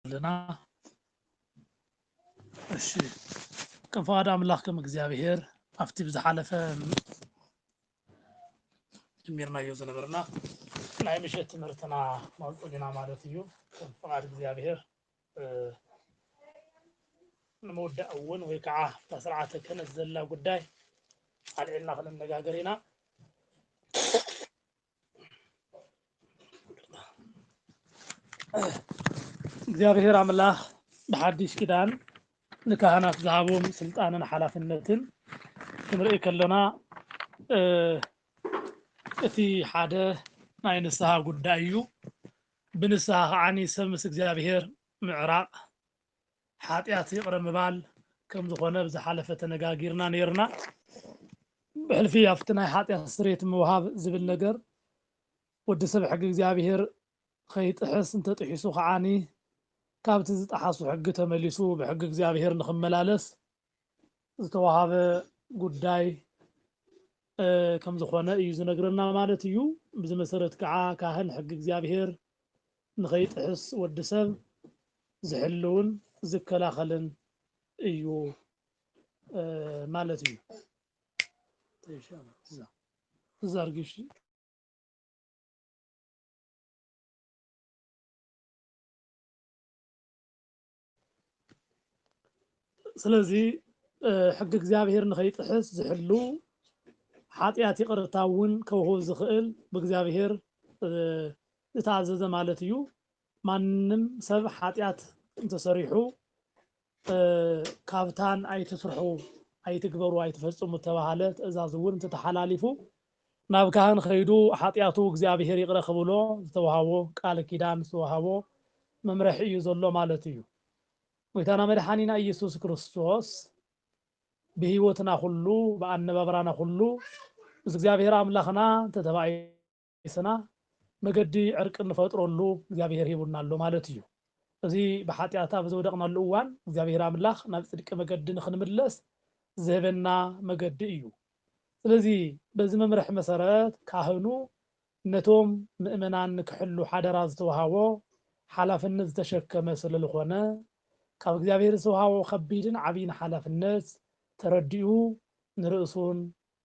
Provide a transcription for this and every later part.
لنا እሺ ከፋዳ አምላክ ከመግዚአብሔር አፍቲ ብዝሓለፈ ጀሚርና የዘነበርና ናይ ምሽት ትምህርትና ማውጣትና ማለት እዩ ከፋዳ እግዚአብሔር ንመወዳእውን ወይ ከዓ ተስርዓተ ከነት ዘላ ጉዳይ አልዕልና ከነጋገሪና እግዚአብሔር አምላክ በሐዲስ ኪዳን ንካህናት ዝሃቦም ስልጣንን ሓላፍነትን ክንርኢ ከለና እቲ ሓደ ናይ ንስሓ ጉዳይ እዩ ብንስሓ ከዓኒ ሰብ ምስ እግዚአብሔር ምዕራቅ ሓጢአት ይቅረ ምባል ከም ዝኾነ ብዝሓለፈ ተነጋጊርና ነርና ብሕልፊ ኣብቲ ናይ ሓጢአት ስርየት ምውሃብ ዝብል ነገር ወዲ ሰብ ሕጊ እግዚአብሔር ከይጥሕስ እንተጥሒሱ ከዓኒ ካብቲ ዝጠሓሱ ሕጊ ተመሊሱ ብሕጊ እግዚአብሔር ንኽመላለስ ዝተዋሃበ ጉዳይ ከም ዝኾነ እዩ ዝነግረና ማለት እዩ ብዚ መሰረት ከዓ ካህን ሕጊ እግዚአብሔር ንኸይጥሕስ ወዲ ሰብ ዝሕልውን ዝከላኸልን እዩ ማለት እዩ ዛርጊሽ ስለዚህ ሕጊ እግዚአብሔር ንኸይጥሕስ ዝሕሉ ሓጢአት ይቅርታውን ከውህብ ዝኽእል ብእግዚአብሔር ዝተኣዘዘ ማለት እዩ ማንም ሰብ ሓጢአት እንተሰሪሑ ካብታን ኣይትስርሑ ኣይትግበሩ ኣይትፈጽሙ ተባሃለ ትእዛዝ እውን እንተተሓላሊፉ ናብ ካህን ኸይዱ ሓጢአቱ እግዚአብሔር ይቅረ ክብሎ ዝተዋሃቦ ቃል ኪዳን ዝተዋሃቦ መምርሒ እዩ ዘሎ ማለት እዩ ወይታና መድኃኒና ኢየሱስ ክርስቶስ በህይወትና ሁሉ በአነባበራና ሁሉ ምስ እግዚአብሔር አምላኽና ተተባይስና መገዲ ዕርቅ እንፈጥረሉ እግዚአብሔር ሂቡናሎ ማለት እዩ እዚ በኃጢአታ በዘወደቅናሉ እዋን እግዚአብሔር አምላኽ ናብ ጽድቅ መገዲ ንኽንምለስ ዝህበና መገዲ እዩ ስለዚህ በዚ መምርሕ መሰረት ካህኑ ነቶም ምእመናን ክሕሉ ሓደራ ዝተዋሃቦ ሓላፍነት ዝተሸከመ ስለዝኾነ ካብ እግዚአብሔር ዝተዋሃቦ ከቢድን ዓብይን ሓላፍነት ተረዲኡ ንርእሱን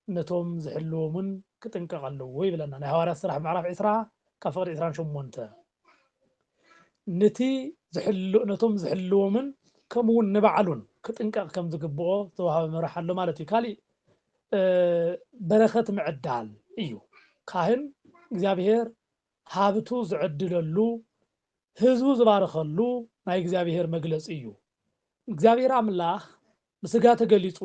ነቶም ዝሕልዎምን ክጥንቀቕ ኣለዎ ይብለና ናይ ሐዋርያት ስራሕ ምዕራፍ 20 ካብ ፍቅዲ 28 ነቲ ነቶም ዝሕልዎምን ከምኡውን ንባዕሉን ክጥንቀቕ ከም ዝግብኦ ዝተዋሃበ መምርሒ ኣሎ ማለት እዩ ካሊእ በረኸት ምዕዳል እዩ ካህን እግዚአብሔር ሃብቱ ዝዕድለሉ ህዝቡ ዝባረኸሉ ናይ እግዚአብሔር መግለጽ እዩ እግዚአብሔር አምላኽ ብስጋ ተገሊጹ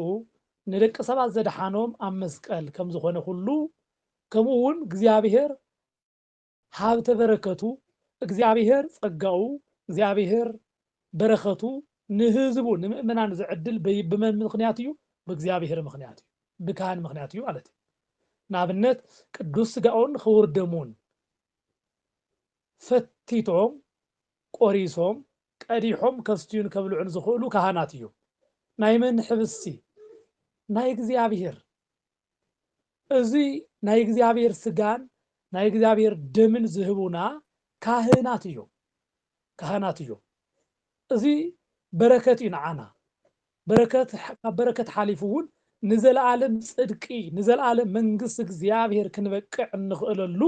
ንደቂ ሰባት ዘድሓኖም ኣብ መስቀል ከም ዝኾነ ሁሉ ከምኡውን እግዚአብሔር ሃብተ በረከቱ እግዚአብሔር ጸጋኡ እግዚአብሔር በረከቱ ንህዝቡ ንምእመናን ዝዕድል በመን ምክንያት እዩ በእግዚአብሔር ምክንያት እዩ ብካህን ምክንያት እዩ ማለት እዩ ንኣብነት ቅዱስ ስጋኡን ክቡር ደሙን ፈቲቶም ቆሪሶም ቀዲሖም ከስትዩን ከብልዑን ዝኽእሉ ካህናት እዩ ናይ መን ሕብሲ ናይ እግዚአብሔር እዚ ናይ እግዚአብሔር ስጋን ናይ እግዚአብሔር ደምን ዝህቡና ካህናት እዩ እዚ በረከት እዩ ንዓና በረከት ሓሊፉውን ንዘለዓለም ጽድቂ ንዘለዓለም መንግስት እግዚአብሔር ክንበቅዕ እንኽእለሉ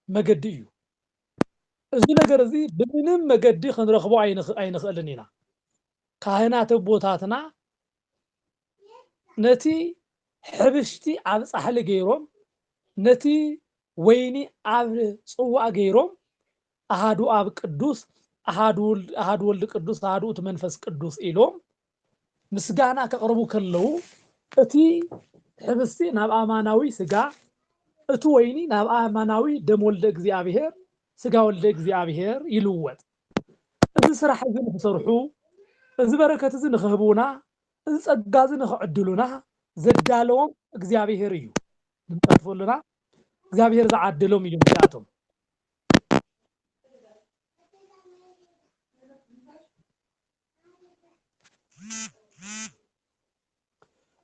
መገዲ እዩ እዚ ነገር እዚ ብምንም መገዲ ክንረኽቦ ኣይንኽእልን ኢና ካህናት ቦታትና ነቲ ሕብሽቲ ኣብ ጻሕሊ ገይሮም ነቲ ወይኒ ኣብ ጽዋዕ ገይሮም ኣሃዱ ኣብ ቅዱስ ኣሃዱ ወልድ ቅዱስ ኣሃዱ እቲ መንፈስ ቅዱስ ኢሎም ምስጋና ከቕርቡ ከለዉ እቲ ሕብስቲ ናብ ኣማናዊ ስጋ እቲ ወይኒ ናብ ኣማናዊ ደም ወልደ እግዚአብሔር ስጋ ወልደ እግዚአብሔር ይልወጥ እዚ ስራሕ እዚ ንኽሰርሑ እዚ በረከት እዚ ንኽህቡና እዚ ጸጋ እዚ ንኽዕድሉና ዘዳለዎም እግዚአብሔር እዩ ንጠልፈሉና እግዚአብሔር ዝዓደሎም እዩ ምክንያቶም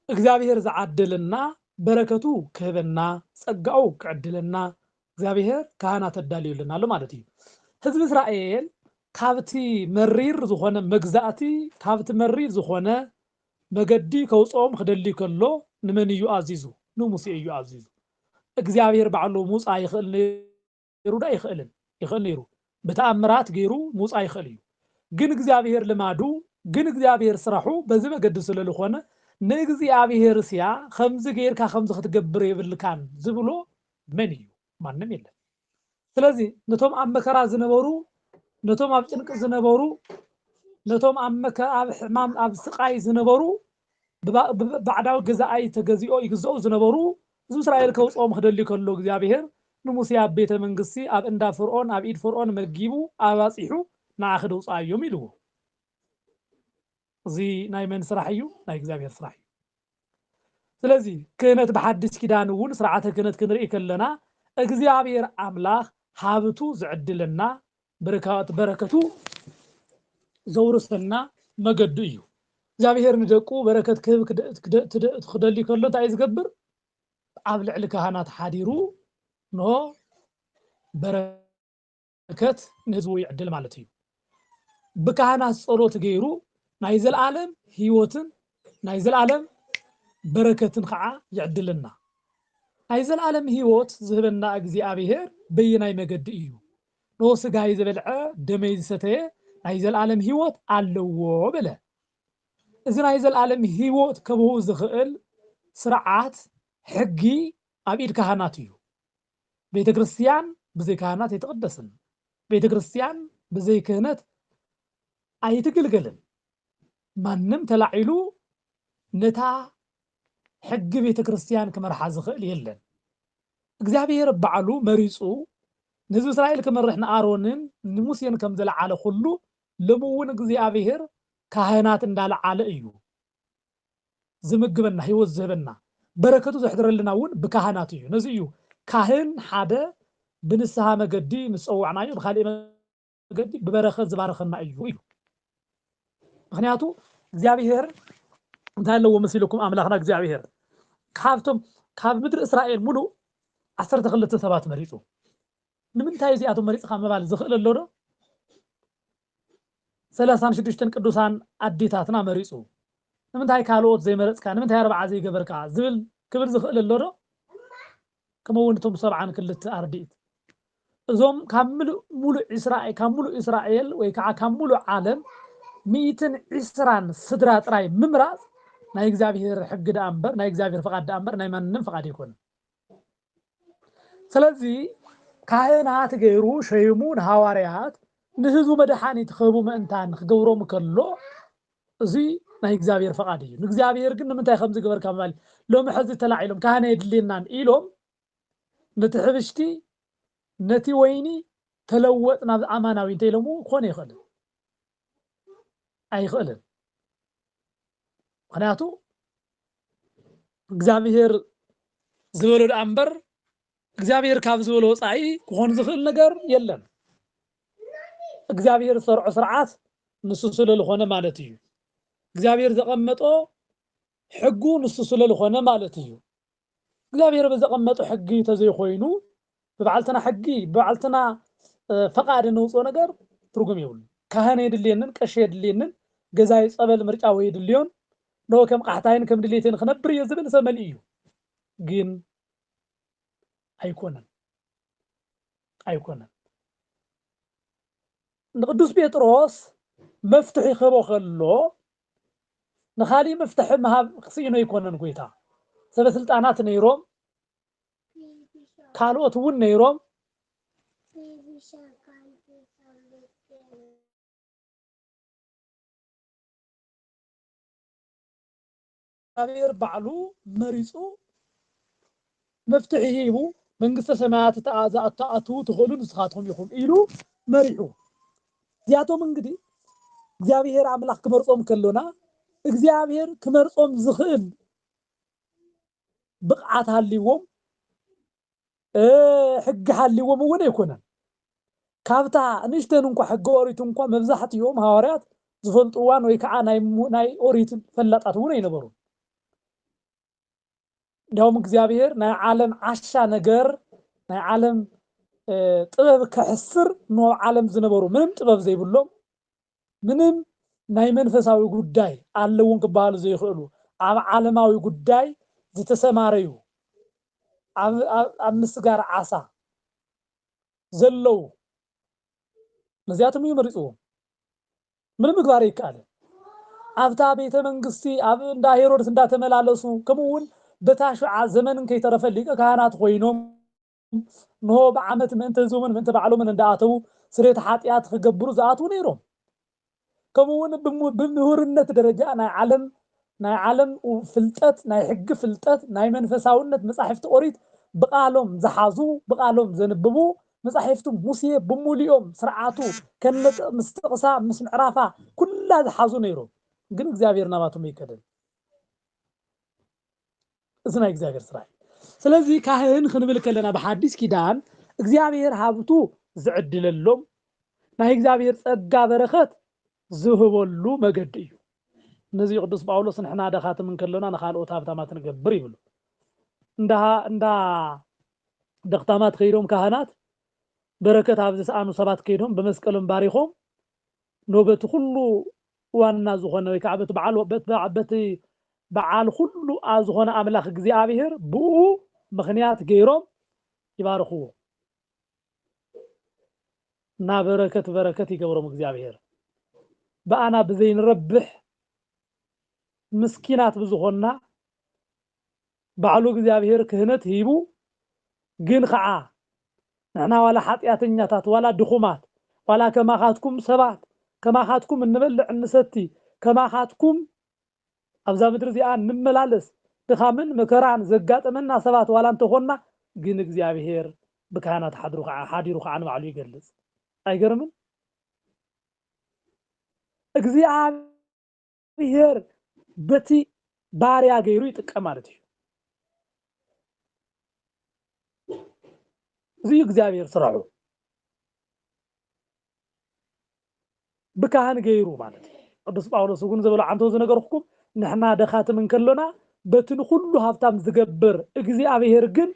እግዚአብሔር ዝዓደለና በረከቱ ክህበና ጸጋኡ ክዕድለና እግዚአብሔር ካህናት ተዳልዩልና ኣሎ ማለት እዩ ህዝቢ እስራኤል ካብቲ መሪር ዝኾነ መግዛእቲ ካብቲ መሪር ዝኾነ መገዲ ከውጾም ክደሊ ከሎ ንመን እዩ ኣዚዙ ንሙሴ እዩ ኣዚዙ እግዚአብሔር ባዕሉ ሙፃ ይኽእል ነይሩ ዳ ይኽእልን ይኽእል ነይሩ በተአምራት ገይሩ ሙፃ ይኽእል እዩ ግን እግዚአብሔር ልማዱ ግን እግዚአብሔር ስራሑ በዚ መገዲ ስለልኾነ ንእግዚአብሔር ስያ ከምዚ ገይርካ ከምዚ ክትገብር የብልካን ዝብሎ መን እዩ ማንም የለን ስለዚ ነቶም ኣብ መከራ ዝነበሩ ነቶም ኣብ ጭንቂ ዝነበሩ ነቶም ኣብ መከራ ኣብ ሕማም ኣብ ስቃይ ዝነበሩ ባዕዳዊ ገዛኣይ ተገዚኦ ይግዝኡ ዝነበሩ እዚ እስራኤል ከውጾም ክደሊ ከሎ እግዚአብሔር ንሙሴ ኣብ ቤተ መንግስቲ ኣብ እንዳ ፍርዖን ኣብ ኢድ ፍርዖን መጊቡ ኣባፂሑ ንዓኺ ደውፃዮም ኢልዎ እዚ ናይ መን ስራሕ እዩ ናይ እግዚአብሔር ስራሕ እዩ ስለዚ ክህነት ብሓድሽ ኪዳን እውን ስርዓተ ክህነት ክንርኢ ከለና እግዚአብሔር ኣምላኽ ሃብቱ ዝዕድለና በረከቱ ዘውርሰና መገዱ እዩ እግዚአብሔር ንደቁ በረከት ክህብ ክደሊ ከሎ እንታይ ዝገብር ኣብ ልዕሊ ካህናት ሓዲሩ ኖ በረከት ንህዝቡ ይዕድል ማለት እዩ ብካህናት ጸሎት ገይሩ ናይ ዘለዓለም ህይወትን ናይ ዘለዓለም በረከትን ከዓ ይዕድልና ናይ ዘለዓለም ህይወት ዝህበና እግዚአብሔር በየናይ መገዲ እዩ ኖ ስጋይ ዝበልዐ ደመይ ዝሰተየ ናይ ዘለዓለም ህይወት ኣለዎ በለ እዚ ናይ ዘለዓለም ህይወት ከብኡ ዝኽእል ስርዓት ሕጊ ኣብ ኢድ ካህናት እዩ ቤተ ክርስቲያን ብዘይ ካህናት ኣይትቅደስን ቤተ ክርስቲያን ብዘይ ክህነት ኣይትግልገልን ማንም ተላዒሉ ነታ ሕጊ ቤተ ክርስቲያን ክመርሓ ዝኽእል የለን እግዚአብሔር ባዕሉ መሪፁ ንህዝቢ እስራኤል ክመርሕ ንኣሮንን ንሙሴን ከም ዘለዓለ ኩሉ ለምውን እግዚአብሔር ካህናት እንዳለዓለ እዩ ዝምግበና ህይወት ዝህበና በረከቱ ዘሕድረልና እውን ብካህናት እዩ ነዚ እዩ ካህን ሓደ ብንስሐ መገዲ ምስ ፀዋዕናዮ ብካሊእ መገዲ ብበረከት ዝባረኸና እዩ ኢሉ ምክንያቱ እግዚአብሔር እንታይ ኣለዎ መሲልኩም ኣምላኽና እግዚአብሔር ካብ ምድሪ እስራኤል ሙሉእ 12 ሰባት መሪፁ ንምንታይ እዚኣቶም መሪፅካ ምባል ዝኽእል ኣሎ ዶ 36 ቅዱሳን ኣዴታትና መሪፁ ንምንታይ ካልኦት ዘይመረፅካ ንምንታይ 4 ዘይገበርካ ዝብል ክብል ዝኽእል ኣሎ ዶ ከምኡውን እቶም 72 ኣርድእት እዞም ካብ ሙሉእ እስራኤል ወይ ከዓ ካብ ሙሉእ ዓለም 120 ስድራ ጥራይ ምምራፅ ናይ እግዚአብሔር ሕጊ ዳ እምበር ናይ እግዚአብሔር ፈቃድ ዳ እምበር ናይ ማንም ፈቃድ ኣይኮነን ስለዚ ካህናት ገይሩ ሸይሙ ንሃዋርያት ንህዝቡ መድሓኒት ክህቡ ምእንታን ክገብሮም ከሎ እዚ ናይ እግዚአብሔር ፈቃድ እዩ ንእግዚአብሔር ግን ንምንታይ ከምዚ ገበርካ ማለት ሎሚ ሕዚ ተላዒሎም ካህነ የድልየናን ኢሎም ነቲ ሕብሽቲ ነቲ ወይኒ ተለወጥ ናብ ኣማናዊ እንተኢሎሙ ክኾነ ይኽእልን ኣይኽእልን ምክንያቱ እግዚአብሔር ዝበሎ ዳ እምበር እግዚአብሔር ካብ ዝበሎ ወፃኢ ክኾን ዝኽእል ነገር የለን እግዚአብሔር ሰርዖ ስርዓት ንሱ ስለዝኾነ ማለት እዩ እግዚአብሔር ዘቐመጦ ሕጉ ንሱ ስለዝኾነ ማለት እዩ እግዚአብሔር በዘቐመጦ ሕጊ ተዘይኮይኑ ብበዓልትና ሕጊ ብበዓልትና ፈቃድ ነውፅኦ ነገር ትርጉም የብሉ ካህነ የድልየንን ቀሺ የድልየንን ገዛይ ፀበል ምርጫ ወይ የድልዮን ኖ ከም ቃሕታይን ከም ድሌትን ክነብር እየ ዝብል ሰብ መሊ እዩ ግን ኣይኮነን ንቅዱስ ጴጥሮስ መፍትሒ ክህቦ ከሎ ንኻሊእ መፍትሒ ምሃብ ክስኢኖ ይኮነን ጎይታ ሰበስልጣናት ነይሮም ካልኦት እውን ነይሮም እግዚአብሔር ባዕሉ መሪፁ መፍትሒ ሂቡ መንግስተ ሰማያት ተኣትዉ ትኽእሉ ንስኻትኩም ኢኹም ኢሉ መሪሑ እዚኣቶም እንግዲህ እግዚአብሔር ኣምላኽ ክመርፆም ከሎና እግዚአብሔር ክመርፆም ዝኽእል ብቕዓት ሃልይዎም ሕጊ ሃልይዎም እውን ኣይኮነን ካብታ ንእሽተን እንኳ ሕጊ ኦሪት እንኳ መብዛሕትኦም ሃዋርያት ዝፈልጥዋን ወይ ከዓ ናይ ኦሪት ፈላጣት እውን ኣይነበሩ እንዲያውም እግዚአብሔር ናይ ዓለም ዓሻ ነገር ናይ ዓለም ጥበብ ከሕስር ኖ ዓለም ዝነበሩ ምንም ጥበብ ዘይብሎም ምንም ናይ መንፈሳዊ ጉዳይ ኣለውን ክበሃሉ ዘይኽእሉ ኣብ ዓለማዊ ጉዳይ ዝተሰማረዩ ኣብ ምስጋር ዓሳ ዘለው ነዚያቶም እዩ መሪፅዎም ምንም ምግባር ይከኣልን ኣብታ ቤተ መንግስቲ ኣብ እንዳ ሄሮድስ እንዳተመላለሱ ከምኡውን በታሽዓ ዘመንን ከይተረፈ ሊቀ ካህናት ኮይኖም ንሆ ብዓመት ምእንተ ዞምን ምእንተ ባዕሎምን እንዳኣተው ስርየት ሓጢአት ክገብሩ ዝኣትው ነይሮም ከምኡውን ብምሁርነት ደረጃ ናይ ዓለም ፍልጠት ናይ ሕጊ ፍልጠት ናይ መንፈሳውነት መጻሕፍቲ ኦሪት ብቃሎም ዝሓዙ ብቃሎም ዘንብቡ መጻሕፍቱ ሙሴ ብሙሊኦም ስርዓቱ ከነጥ ምስተቕሳ ምስ ምዕራፋ ኩላ ዝሓዙ ነይሮም ግን እግዚአብሔር ናባቶም ይከደል እዚ ናይ እግዚአብሔር ስራሕ ስለዚህ ካህን ክንብል ከለና በሐዲስ ኪዳን እግዚአብሔር ሀብቱ ዝዕድለሎም ናይ እግዚአብሔር ጸጋ በረኸት ዝህበሉ መገዲ እዩ ነዚ ቅዱስ ጳውሎስ ንሕና ደኻትም እንከለና ንኻልኦት ሃብታማት ንገብር ይብሉ እንዳ ደኽታማት ከይዶም ካህናት በረከት ኣብ ዝሰኣኑ ሰባት ከይዶም በመስቀሎም ባሪኾም ኖበት ሁሉ ዋና ዝኾነ ወይ ከዓ በቲ በዓል ሁሉ ዝኾነ ኣምላኽ እግዚአብሔር ብኡ ምኽንያት ገይሮም ይባርኽዎ እና በረከት ይገብሮም እግዚአብሔር በአና ብዘይንረብሕ ምስኪናት ብዙኾና ባዕሉ እግዚአብሔር ክህነት ሂቡ ግን ከዓ ንሕና ዋላ ሓጢአተኛታት ዋላ ድኹማት ዋላ ከማኻትኩም ሰባት ከማኻትኩም እንበልዕ እንሰቲ ከማኻትኩም ኣብዛ ምድሪ እዚኣ እንመላለስ ድኻምን መከራን ዘጋጠመና ሰባት ዋላ እንተኾና ግን እግዚአብሔር ብካህናት ሓዲሩ ከዓ ንባዕሉ ይገልጽ አይገርምን እግዚአብሔር በቲ ባሪያ ገይሩ ይጥቀም ማለት እዩ እዚ እግዚአብሔር ስራሑ ብካህን ገይሩ ማለት ቅዱስ ጳውሎስ እውን ዘበሎ አንተ ዝነገርኩም ንሕና ደኻትም እንከለና በትን ሁሉ ሀብታም ዝገብር እግዚአብሔር ግን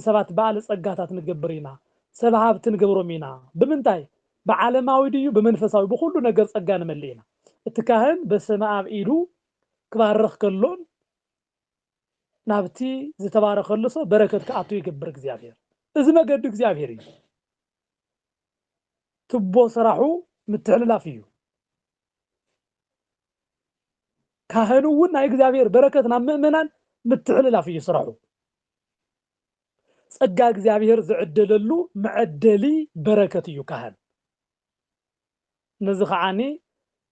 ሰባት ባለ ጸጋታት ንገብር ኢና ሰብ ሀብት ንገብሮም ኢና ብምንታይ በዓለማዊ ድዩ በመንፈሳዊ በሁሉ ነገር ጸጋ ንመልእ ኢና እቲ ካህን በሰመ አብ ኢሉ ክባርኽ ከሎን ናብቲ ዝተባረኸሉ ሰው በረከት ከኣቱ ይገብር እግዚአብሔር እዚ መገዲ እግዚአብሔር እዩ ትቦ ስራሑ ምትሕልላፍ እዩ ካህኑ እውን ናይ እግዚአብሔር በረከት ናብ ምእመናን ምትሕልላፍ እዩ ስራሑ ጸጋ እግዚአብሔር ዝዕደለሉ መዕደሊ በረከት እዩ ካህን ነዚ ከዓኒ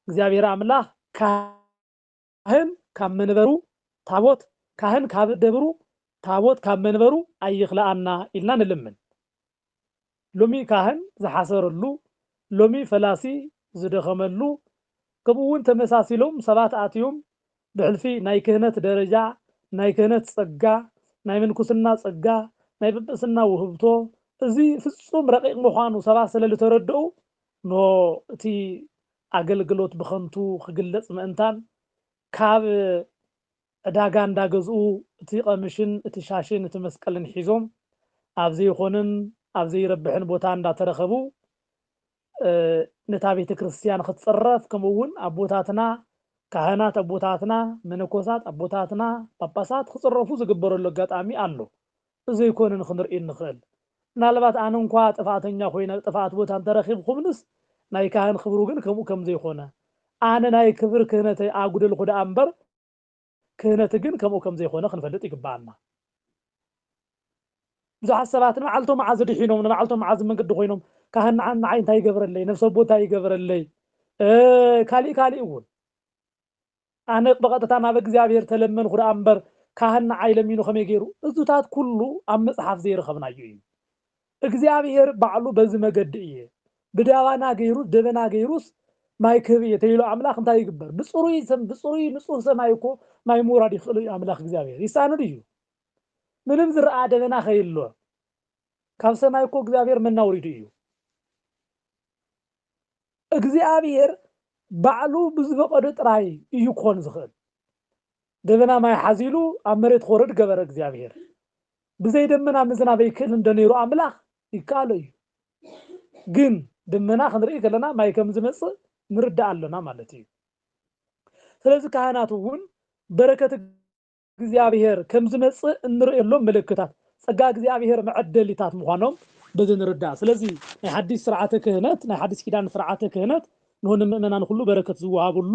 እግዚአብሔር አምላኽ ካህን ካብ መንበሩ ታቦት ካህን ካብ ደብሩ ታቦት ካብ መንበሩ ኣይኽለአና ኢልና ንልምን ሎሚ ካህን ዝሓሰረሉ ሎሚ ፈላሲ ዝደኸመሉ ከምኡውን ተመሳሲሎም ሰባት ኣትዮም ብሕልፊ ናይ ክህነት ደረጃ ናይ ክህነት ጸጋ ናይ ምንኩስና ጸጋ ናይ ጵጵስና ውህብቶ እዚ ፍጹም ረቂቕ ምዃኑ ሰባት ስለዝተረድኡ ኖ እቲ ኣገልግሎት ብኸንቱ ክግለጽ ምእንታን ካብ ዕዳጋ እንዳገዝኡ እቲ ቀምሽን እቲ ሻሽን እቲ መስቀልን ሒዞም ኣብ ዘይኾንን ኣብ ዘይረብሕን ቦታ እንዳተረኸቡ ነታ ቤተ ክርስቲያን ክትጽረፍ ከምኡውን ኣቦታትና ካህናት ኣቦታትና መነኮሳት ኣቦታትና ጳጳሳት ክጽረፉ ዝግበረሉ አጋጣሚ ኣሎ እዚ ይኮንን ክንርኢ ንኽእል ምናልባት ኣነ እንኳ ጥፋተኛ ኮይነ ጥፋት ቦታ እንተረኺብኩምንስ ናይ ካህን ክብሩ ግን ከም ዘይኾነ ኣነ ናይ ክብር ክህነተይ ኣጉደልኩ ደኣ እምበር ክህነት ግን ከም ዘይኾነ ክንፈልጥ ይግባአና ብዙሓት ሰባት ንባዕልቶም መዓዝ ድሒኖም ንባዕልቶም መዓዝ መንገዲ ኮይኖም ካህን ንዓይ እንታይ ይገብረለይ ነፍሰ ቦታ ይገብረለይ ካሊእ እውን ኣነ በቐጥታ ናብ እግዚአብሔር ተለመንኩ ደኣ እምበር ካህን ንዓይ ለሚኑ ከመይ ገይሩ እዙታት ኩሉ ኣብ መጽሓፍ ዘይረኸብናዩ እዩ እግዚአብሔር ባዕሉ በዚ መገዲ እየ ብዳዋና ገይሩ ደበና ገይሩስ ማይ ክህብ የተይሎ አምላኽ እንታይ ይግበር ብጽሩይ ንጹህ ሰማይ እኮ ማይ ሙራድ ይኽእል አምላኽ እግዚአብሔር ይሳነድ እዩ ምንም ዝረአ ደበና ኸይሎ ካብ ሰማይ እኮ እግዚአብሔር መናውሪዱ እዩ እግዚአብሔር ባዕሉ ብዝፈቀደ ጥራይ እዩ ኮን ዝኽእል ደበና ማይ ሓዚሉ ኣብ መሬት ኾረድ ገበረ እግዚአብሔር ብዘይ ደመና ምዝናብ ይክእል እንደነይሩ አምላኽ ይካለዩ ግን ደመና ክንርኢ ከለና ማይ ከም ዝመጽእ ንርዳእ ኣለና ማለት እዩ ስለዚ ካህናት እውን በረከት እግዚአብሔር ከም ዝመጽእ እንርእየሎም ምልክታት ጸጋ እግዚአብሔር መዕደሊታት ምዃኖም በዚ ንርዳእ ስለዚ ናይ ሓዲስ ስርዓተ ክህነት ናይ ሓዲስ ኪዳን ስርዓተ ክህነት ንሆነ ምእመናን ኩሉ በረከት ዝወሃብሉ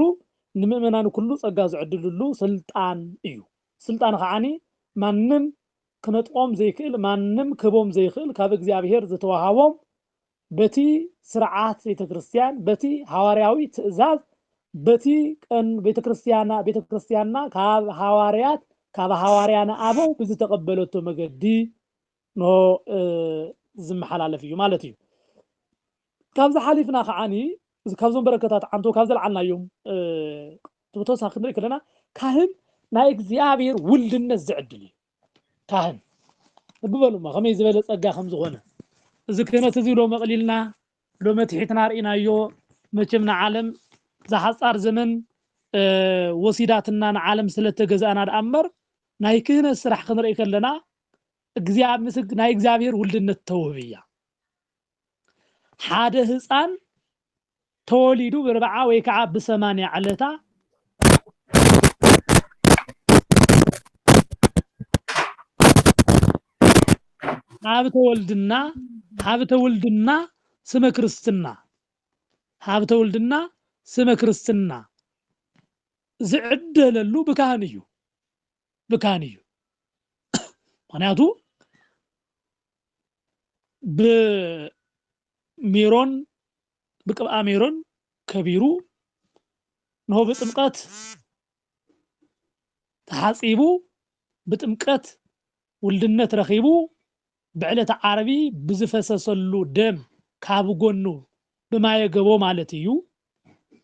ንምእመናን ኩሉ ጸጋ ዝዕድልሉ ስልጣን እዩ ስልጣን ከዓኒ ማንም ክነጥቆም ዘይክእል ማንም ክቦም ዘይክእል ካብ እግዚአብሔር ዝተወሃቦም በቲ ስርዓት ቤተክርስቲያን በቲ ሐዋርያዊ ትእዛዝ በቲ ቀን ቤተክርስቲያንና ካብ ሐዋርያት ካብ ሐዋርያና አበው ብዝተቀበለቶ መገዲ ኖ ዝመሓላለፍ እዩ ማለት እዩ ካብዚ ሓሊፍና ከዓኒ ካብዞም በረከታት አንቶ ካብ ዘለዓልናዮም ተወሳኺ ክንርኢ ከለና ካህን ናይ እግዚአብሔር ውልድነት ዝዕድል እዩ ካህን ብበሉማ ከመይ ዝበለ ጸጋ ከም ዝኾነ እዚ ክህነት እዚ ሎ መቕሊልና ሎ መትሒትና ርኢናዮ መቸም ንዓለም ዝሓፃር ዘመን ወሲዳትና ንዓለም ስለተገዛእና ደኣምበር ናይ ክህነት ስራሕ ክንርኢ ከለና ናይ እግዚአብሔር ውልድነት ተወህብያ ሓደ ህፃን ተወሊዱ ብርብዓ ወይ ከዓ ብ80 ዓለታ ሀብተ ወልድና ስመ ክርስትና ሀብተ ወልድና ስመ ክርስትና ዝዕደለሉ ብካህን እዩ ምክንያቱ በሜሮን بقبع ميرون كبيرو نهو بتمقات تحاسيبو بتمقات ولدنت رخيبو بعلة عربي بزفسسلو دم كابو قنو بما يقبو مالتيو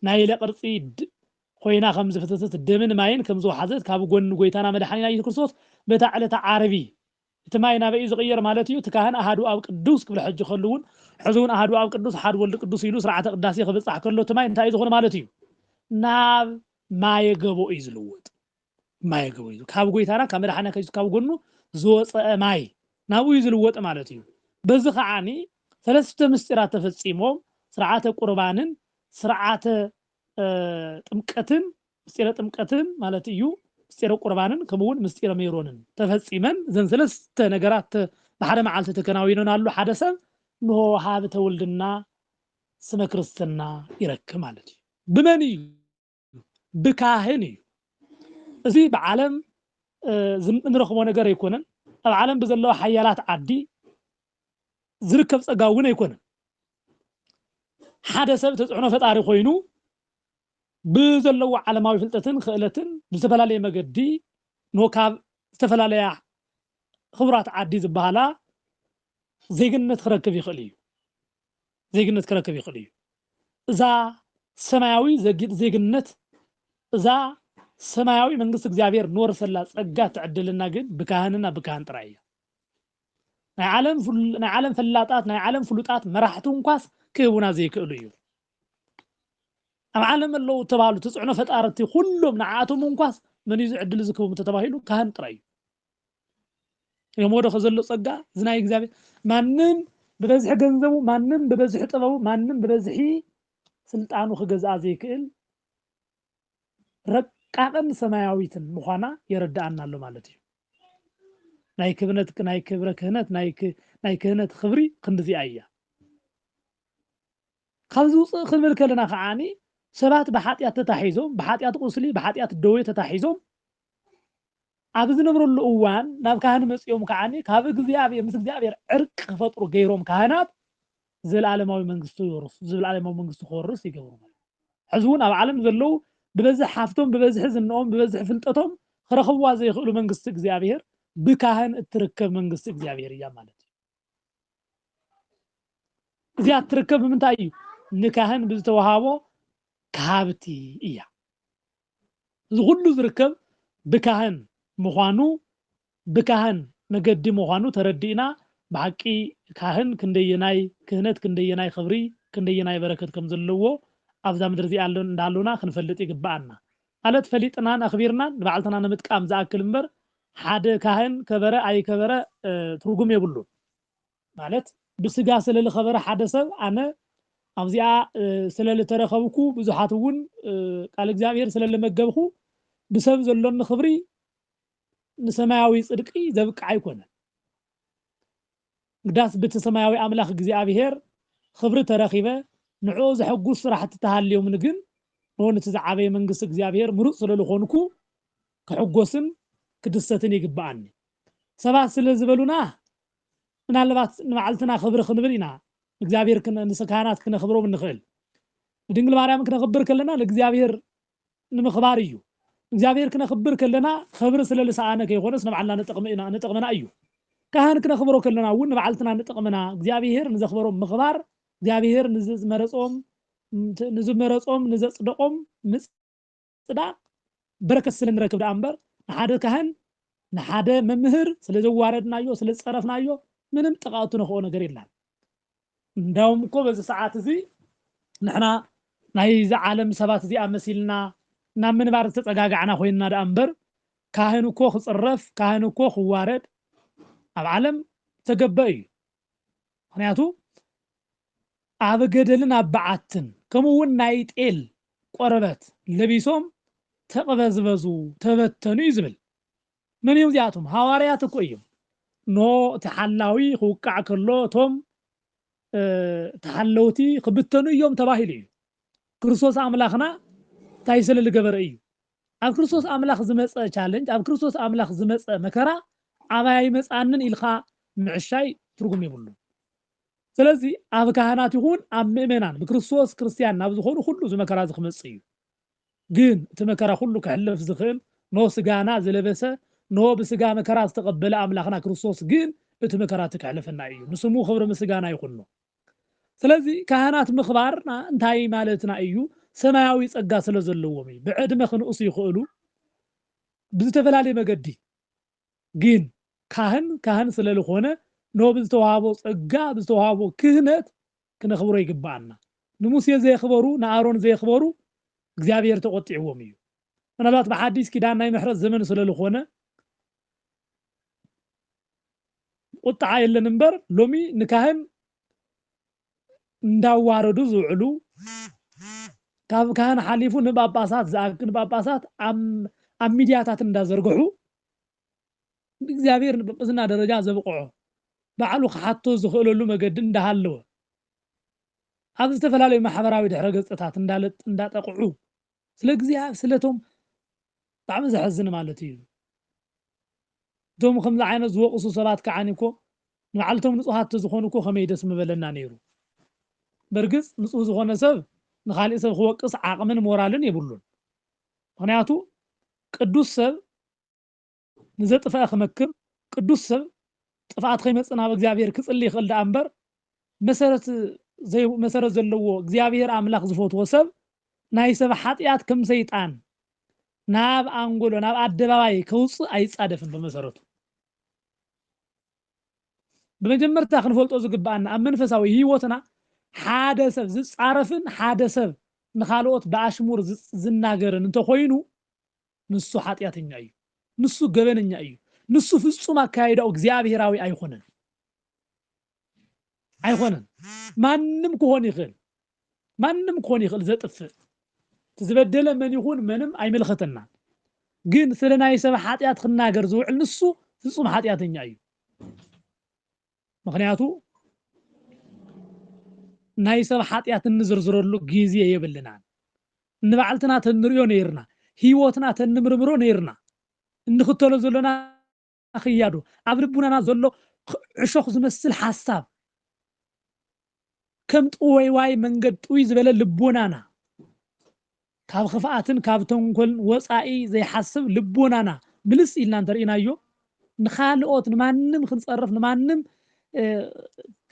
نايلة قرصي خوينا خمس فتسات الدمن ماين كمزو حزت كابو قنو قويتانا مدحانينا يتكرسوس بتاعلة عربي تماينا بقى يزغير مالتيو تكاهن أهدو أو قدوس قبل حج خلون حزون أهدو أو قدوس حد ولد قدوس يلو سرعة قداسي خبص كله تماين تايز غون مالتيو ناب ما يقبو يزلوت ما يقبو يزلوت كابو قويتانا كامدحانا كيسو كابو قنو زوص ماي نابو يزلوت مالتيو بزخ عاني ثلاثة مستيرات تفصيمهم سرعة قربانن سرعة تمكتن مستيرة تمكتن مالتيو مستيرة قربانن كمون مستيرة ميرونن تفصيمن زن ثلاثة نقرات بحدا معالته تكناوينون هالو حدثا نهو هذا تولدنا سمى كريستنا يرك مالتي بمني بكاهني زي بعالم نرخبو ነገር يكونن العالم بزلو حيالات عدي ዝርከብ ጸጋውን ኣይኮነን ሓደ ሰብ ተጽዕኖ ፈጣሪ ኮይኑ ብዘለዎ ዓለማዊ ፍልጠትን ክእለትን ብዝተፈላለየ መገዲ ኖካብ ዝተፈላለየ خبرات ዓዲ ዝበሃላ ዜግነት ክረክብ ይኽእል እዩ ዜግነት ክረክብ ይኽእል እዩ እዛ ሰማያዊ ዜግነት እዛ ሰማያዊ መንግስት እግዚአብሔር ንወርሰላ ጸጋ ትዕድልና ግን ብካህንና ብካህን ጥራይ ናይ ዓለም ፈላጣት ናይ ዓለም ፍሉጣት መራሕቱ እንኳስ ክህቡና ዘይክእሉ እዩ ኣብ ዓለም ኣለው ተባሉ ተጽዕኖ ፈጣርቲ ሁሉም ንዓቶም እንኳስ መን ይዝዕድል ዝክቡ ተባሂሉ ካህን ጥራይ የሞዶ ከዘሎ ጸጋ ዝናይ እግዚአብሔር ማንም በበዝሕ ገንዘቡ ማንም በበዝሕ ጥበቡ ማንም በበዝሕ ስልጣኑ ክገዛእ ዘይክእል ረቃቅን ሰማያዊትን ምዃና የረዳአና ኣሎ ማለት እዩ ናይ ክብነት ናይ ክብረ ክህነት ናይ ክህነት ክብሪ ክንድዚኣ እያ ካብዚ ውፅእ ክንብል ከለና ከዓኒ ሰባት ብሓጢኣት ተታሒዞም ብሓጢኣት ቁስሊ ብሓጢኣት ደዌ ተታሒዞም ኣብ ዝነብረሉ እዋን ናብ ካህን መጽኦም ከዓኒ ካብ እግዚአብሔር ምስ እግዚአብሔር ዕርቅ ክፈጥሩ ገይሮም ካህናት ዘለዓለማዊ መንግስቱ ይወርሱ ዘለዓለማዊ መንግስቱ ክወርስ ይገብሩ ሕዚ እውን ኣብ ዓለም ዘለው ብበዝሕ ሓፍቶም ብበዝሕ ዝንኦም ብበዝሕ ፍልጠቶም ክረኽብዋ ዘይኽእሉ መንግስቲ እግዚአብሔር بكاهن تركب منجست እግዚአብሔር እያ ማለት እዚያ ትርከብ ምንታይ እዩ ንካህን ብዝተዋሃቦ ካብቲ እያ ዝሁሉ ዝርከብ ብካህን ምዃኑ ብካህን መገዲ ምዃኑ ተረዲእና ብሓቂ ካህን ክንደየናይ ክህነት ክንደየናይ ክብሪ ክንደየናይ በረከት ከም ዘለዎ ኣብዛ ምድር እዚኣ እንዳሉና ክንፈልጥ ይግባአና ማለት ፈሊጥናን ኣኽቢርናን ንባዕልትና ንምጥቃም ዝኣክል እምበር ሓደ ካህን ከበረ ኣይ ከበረ ትርጉም የብሉ ማለት بسجا سلل خبر حدث أنا أمزيا سلل ترخبكو بزحاتون قال إجزامير سلل مجبخو بسبب زلون خبري نسماوي صدقي زبق عيكونه قداس بتسماوي أملاخ إجزابير خبر ترخيبه نعوز حقوس راح تتهاليو من جن هون تزعبي من قص إجزابير مرق سلل خونكو كحقوسن كدستني يقبعني سبع سلل زبلونا من علبات نمعلتنا خبر خنبرينا إجزابير كنا نسكانات كنا خبرو من نخيل ودينغل ماريام كنا خبر كلنا لإجزابير نمخباريو إجزابير كنا خبر كلنا خبر سلل ساعنا كي خونس نمعلنا نتقمنا أيو كهان كنا خبرو كلنا ون نمعلتنا نتقمنا إجزابير نزخبرو مخبار إجزابير نزز مرصوم نزز صدقوم صداق بركة سلن ركب أمبر نحاد كهان نحاد ممهر سلزواردنايو سلزصرفنايو منم تقاوتو نخو ነገር የለን እንዳውም እኮ በዚህ ሰዓት እዚ ንሕና ናይ ዓለም ሰባት እዚ ኣመሲልና ናብ ምንባር ተጸጋጋዕና ኮይና ዳእምበር ካህን እኮ ክጽረፍ ካህን እኮ ክዋረድ ኣብ ዓለም ተገበእ እዩ ምክንያቱ ኣብ ገደልን ኣብ በዓትን ከምኡውን ናይ ጤል ቆረበት ለቢሶም ተቀበዝበዙ ተበተኑ ይዝብል ምን እዮም ዚኣቶም ሐዋርያት እኮ እዮም ኖ ተሐላዊ ሁቃዕ ከሎ ቶም ተሐለውቲ ክብተኑ እዮም ተባሂሉ እዩ ክርስቶስ አምላኽና ታይሰለ ልገበረ እዩ ኣብ ክርስቶስ አምላኽ ዝመፀ ቻሌንጅ ኣብ ክርስቶስ አምላኽ ዝመፀ መከራ ዓባይ መፃንን ኢልኻ ምዕሻይ ትርጉም ይብሉ ስለዚ ኣብ ካህናት ይኹን ኣብ ምእመናን ብክርስቶስ ክርስቲያን ናብ ዝኾኑ ሁሉ ዝመከራ ዝክመጽ እዩ ግን እቲ መከራ ሁሉ ክሕልፍ ዝኽእል ኖ ስጋና ዝለበሰ ኖ በስጋ መከራ ዝተቀበለ አምላኽና ክርስቶስ ግን እቲ መከራ ትክሕልፈና እዩ ንስሙ ክብሪ ምስጋና ይኹን ስለዚ ካህናት ምኽባርና እንታይ ማለትና እዩ ሰማያዊ ጸጋ ስለ ዘለዎም እዩ ብዕድመ ክንኡስ ይኽእሉ ብዝተፈላለየ መገዲ ግን ካህን ስለ ዝኾነ ኖ ብዝተዋሃቦ ጸጋ ብዝተዋሃቦ ክህነት ክነኽብሮ ይግባአና ንሙሴ ዘይኽበሩ ንኣሮን ዘይኽበሩ እግዚአብሔር ተቆጢዕዎም እዩ ምናልባት በሐዲስ ኪዳን ናይ ምሕረት ዘመን ስለ ዝኾነ ቁጣ የለን እምበር ሎሚ ንካህን እንዳዋረዱ ዝውዕሉ ካብ ካህን ሓሊፉ ንጳጳሳት ዝኣክን ጳጳሳት ኣብ ሚድያታት እንዳዘርግሑ እግዚአብሔር ንጵጵስና ደረጃ ዘብቅዖ ባዕሉ ክሓቶ ዝኽእለሉ መገዲ እንዳሃለወ ኣብ ዝተፈላለዩ ማሕበራዊ ድሕረ ገጽታት እንዳጠቅዑ ስለ እግዚአብሔር ስለቶም ብጣዕሚ ዘሕዝን ማለት እዩ ዶም ከምዛ ዓይነት ዝወቅሱ ሰባት ከዓኒ እኮ ንዓልቶም ንጹሃት ዝኾኑ እኮ ከመይ ደስ ምበለና ነይሩ በርግጽ ንጹህ ዝኾነ ሰብ ንኻሊእ ሰብ ክወቅስ ዓቕምን ሞራልን የብሉን ምክንያቱ ቅዱስ ሰብ ንዘጥፍአ ክመክር ቅዱስ ሰብ ጥፍኣት ከይመጽእ ናብ እግዚአብሔር ክጽሊ ይኽእል ዳ እምበር መሰረት ዘለዎ እግዚአብሔር አምላኽ ዝፈትዎ ሰብ ናይ ሰብ ኃጢአት ከም ሰይጣን ናብ አንጎሎ ናብ አደባባይ ከውጽእ አይጻደፍን በመሰረቱ በመጀመርታ ክንፈልጦ ዝግባአና ኣብ መንፈሳዊ ህይወትና ሓደ ሰብ ዝጻረፍን ሓደ ሰብ ንኻልኦት በአሽሙር ዝናገርን እንተኮይኑ ንሱ ኃጢአተኛ እዩ ንሱ ገበነኛ እዩ ንሱ ፍጹም አካይዳው እግዚአብሔራዊ አይሆነን ማንም ክሆን ይኽእል ዘጥፍእ ትዝበደለ መን ይኹን ምንም አይመልኸተና ግን ስለ ናይ ሰብ ኃጢአት ክናገር ዝውዕል ንሱ ፍጹም ኃጢአተኛ እዩ ምክንያቱ ናይ ሰብ ኃጢአት እንዝርዝረሉ ጊዜ የብልና ንባዕልትና ተንሪዮ ነይርና ህይወትና ተንምርምሮ ነይርና እንኽተሎ ዘለና خيادو ኣብ ልቡናና ዘሎ ዕሾኽ ዝመስል ሓሳብ ከም ጥወይ ዋይ መንገድ ጥዊ ዝበለ ልቡናና ካብ خفኣትን ካብ ተንኮል ወፃኢ ዘይሐስብ ልቡናና ምልስ ኢልና እንተርኢናዮ ንኻልኦት ንማንም ክንጸርፍ ንማንም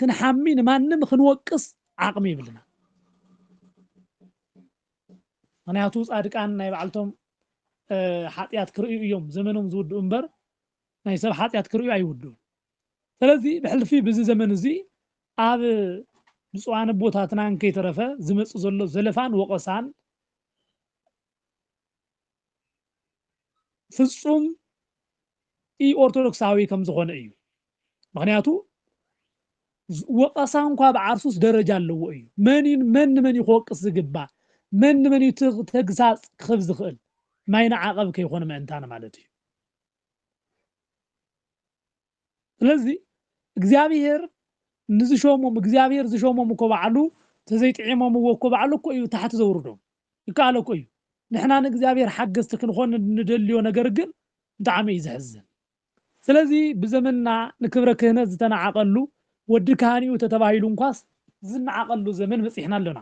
ክንሓሚ ንማንም ክንወቅስ ዓቕሚ ይብልና ምክንያቱ ጻድቃን ናይ ባዕልቶም ኃጢአት ክርእዩ እዮም ዘመኖም ዝውድኡ እምበር ናይ ሰብ ኃጢአት ክርእዩ አይውድኡ ስለዚ ብሕልፊ በዚ ዘመን እዚ ኣብ ብፁዓን ቦታትና ከይተረፈ ዝመጽ ዘሎ ዘለፋን ወቀሳን ፍጹም ኦርቶዶክሳዊ ከም ዝኾነ እዩ ምክንያቱ وقصان كوا بعرسوس درجة اللوئي من يخوقس زقبا من تقساس خبز خل ما ينعاقب كي يخون ما انتانا مالتي لذي እግዚአብሔር ንዝሾሞም እግዚአብሔር ዝሾሞም እኮ ባዕሉ ተዘይጥዒሞም እኮ ባዕሉ እኮ እዩ ታሕቲ ዘውርዶም ይከኣለ እኮ እዩ ንሕና ንእግዚአብሔር ሓገዝቲ ክንኾን ንደልዮ ነገር ግን ብጣዕሚ እዩ ዘሕዝን ስለዚ ብዘመንና ንክብረ ክህነት ዝተነዓቐሉ ወዲ ካህኒኡ ተተባሂሉ እንኳስ ዝነዓቐሉ ዘመን በፂሕና ኣለና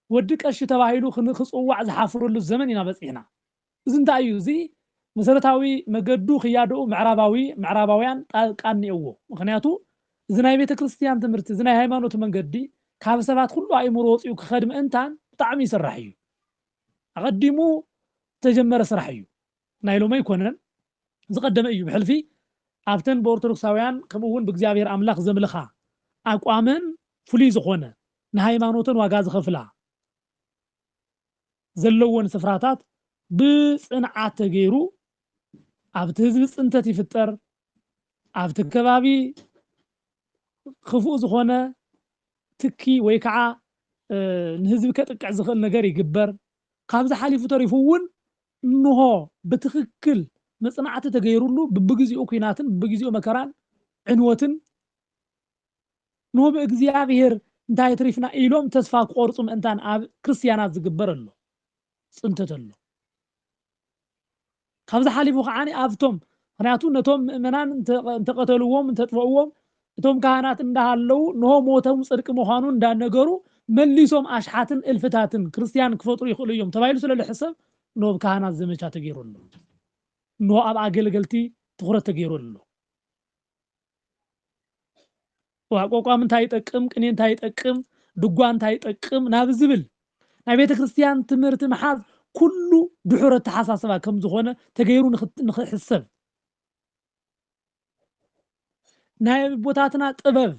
ወዲ ቀሺ ተባሂሉ ክፅዋዕ ዝሓፍረሉ ዘመን ኢና በፂሕና እዚ እንታይ እዩ እዚ መሰረታዊ መገዱ ክያድኡ ምዕራባውያን ጣልቃን እኒአዎ ምክንያቱ እዚ ናይ ቤተ ክርስቲያን ትምህርቲ እዚ ናይ ሃይማኖት መንገዲ ካብ ሰባት ኩሉ ኣእምሮ ወፂኡ ክኸድ ምእንታን ብጣዕሚ ይስራሕ እዩ ኣቐዲሙ ተጀመረ ስራሕ እዩ ናይ ሎሚ ኣይኮነን ዝቀደመ እዩ ብሕልፊ ኣብተን ብኦርቶዶክሳውያን ከምኡ እውን ብእግዚአብሔር ኣምላኽ ዘምልኻ ኣቋምን ፍሉይ ዝኾነ ንሃይማኖትን ዋጋ ዝኸፍላ ዘለዎን ስፍራታት ብፅንዓት ተገይሩ ኣብቲ ህዝቢ ፅንተት ይፍጠር ኣብቲ ከባቢ ክፉእ ዝኾነ ትኪ ወይ ከዓ ንህዝቢ ከጥቅዕ ዝኽእል ነገር ይግበር ካብዚ ሓሊፉ ተሪፉ እውን እንሆ ብትክክል መፅናዕቲ ተገይሩሉ ብግዚኡ ኩናትን ብግዚኡ መከራን ዕንወትን ንሆ ብእግዚአብሔር እንታይ ትሪፍና ኢሎም ተስፋ ክቆርፁ ምእንታን ኣብ ክርስቲያናት ዝግበር ኣሎ ፅንተት ኣሎ ካብዚ ሓሊፉ ከዓኒ ኣብቶም ምክንያቱ ነቶም ምእመናን እንተቀተልዎም እንተጥፍእዎም እቶም ካህናት እንዳሃለው ንሆ ሞቶም ፅድቂ ምዃኑ እንዳነገሩ መሊሶም ኣሽሓትን እልፍታትን ክርስቲያን ክፈጥሩ ይኽእሉ እዮም ተባሂሉ ስለዝሕሰብ ንሆ ካህናት ዘመቻ ተገይሩ ኣሎ ንሆ ኣብ ኣገልገልቲ ትኩረት ተገይሩ ኣሎ ዋቆቋም እንታይ ይጠቅም ቅኔ እንታይ ይጠቅም ድጓ እንታይ ይጠቅም ናብ ዝብል ናይ ቤተ ክርስቲያን ትምህርቲ መሓዝ ኩሉ ድሑረ ተሓሳስባ ከም ዝኾነ ተገይሩ ንኽሕሰብ ናይ ቦታትና ጥበብ